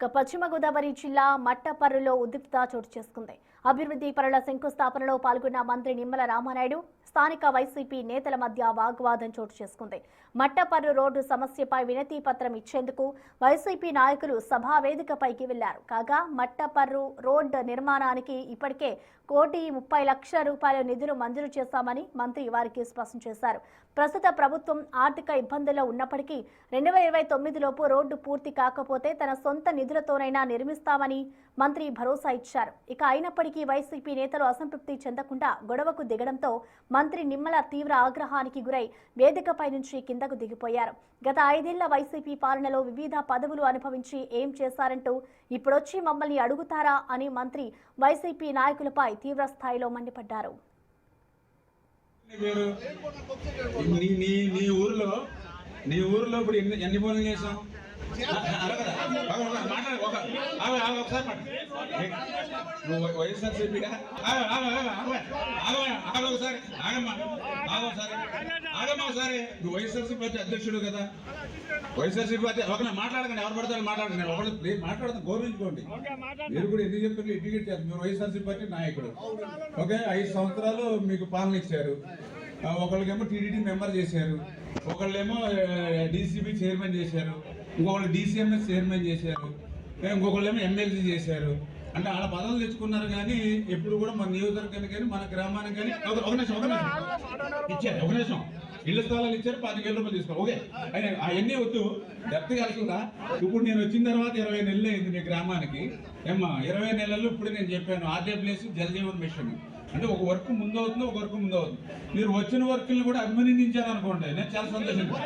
పశ్చిమ గోదావరి జిల్లా మట్టపర్రులో ఉద్రిక్తత చోటు చేసుకుంది. అభివృద్ధి పనుల శంకుస్థాపనలో పాల్గొన్న మంత్రి నిమ్మల రామానాయుడు, స్థానిక వైసీపీ నేతల మధ్య వాగ్వాదం చోటు చేసుకుంది. మట్టపర్రు రోడ్డు సమస్యపై వినతి పత్రం ఇచ్చేందుకు వైసీపీ నాయకులు సభా వేదికపైకి వెళ్లారు. కాగా మట్టపర్రు రోడ్డు నిర్మాణానికి ఇప్పటికే ₹1,30,00,000 నిధులు మంజూరు చేశామని మంత్రి వారికి స్పష్టం చేశారు. ప్రస్తుత ప్రభుత్వం ఆర్థిక ఇబ్బందుల్లో ఉన్నప్పటికీ 2029లోపు రోడ్డు పూర్తి కాకపోతే తన సొంత నిధులతోనైనా నిర్మిస్తామని మంత్రి భరోసా ఇచ్చారు. ఇక అయినప్పటికీ వైసీపీ నేతలు అసంతృప్తి చెందకుండా గొడవకు దిగడంతో మంత్రి నిమ్మల తీవ్ర ఆగ్రహానికి గురై వేదికపై నుంచి కిందకు దిగిపోయారు. గత 5 ఏళ్ల వైసీపీ పాలనలో వివిధ పదవులు అనుభవించి ఏం చేశారంటూ ఇప్పుడొచ్చి మమ్మల్ని అడుగుతారా అని మంత్రి వైసీపీ నాయకులపై తీవ్ర స్థాయిలో మండిపడ్డారు. నీ ఊర్లో ఇప్పుడు ఎన్ని పనులు చేసాం? నువ్వు వైఎస్ఆర్సీపీగా ఒకసారి నువ్వు వైఎస్ఆర్సీపీ పార్టీ అధ్యక్షుడు కదా. వైఎస్ఆర్సీపీ పార్టీ ఒక మాట్లాడకండి, ఎవరు పడతారు మాట్లాడకండి, ఒకటి మాట్లాడతాం, గౌరవించుకోండి. మీరు కూడా ఎందుకు చెప్తారు? ఇండికేట్ చేస్తారు. మీరు వైఎస్ఆర్సీపీ పార్టీ నాయకుడు, ఓకే. 5 సంవత్సరాలు మీకు పాలన ఇచ్చారు. ఒకళ్ళకేమో టీడీటీ మెంబర్ చేశారు, ఒకళ్ళేమో డీసీబీ చైర్మన్ చేశారు, ఇంకొకళ్ళు డీసీఎంఎస్ చైర్మన్ చేశారు, ఇంకొకళ్ళేమో ఎమ్మెల్సీ చేశారు. అంటే వాళ్ళ పదవులు తెచ్చుకున్నారు. కానీ ఎప్పుడు కూడా మన నియోజకవర్గానికి కానీ మన గ్రామానికి కానీ ఒక నిమిషం ఇచ్చారు. ఒక నిమిషం ఇళ్ల స్థలాలు ఇచ్చారు, ₹25,000 తీసుకోవాలి. ఓకే, అవన్నీ వద్దు, డెప్త్ కలుగుతుందా? ఇప్పుడు నేను వచ్చిన తర్వాత 20 నెలలు అయింది మీ గ్రామానికి. 20 నెలల్లో ఇప్పుడు నేను చెప్పాను ఆర్డబ్ల్యూఎస్ జలజీవన్ మిషన్ అంటే ఒక వర్క్ ముందు అవుతుంది, ఒక వర్క్ ముందు అవుతుంది. మీరు వచ్చిన వర్క్ని కూడా అభినందించారనుకోండి, నేను చాలా సంతోషంగా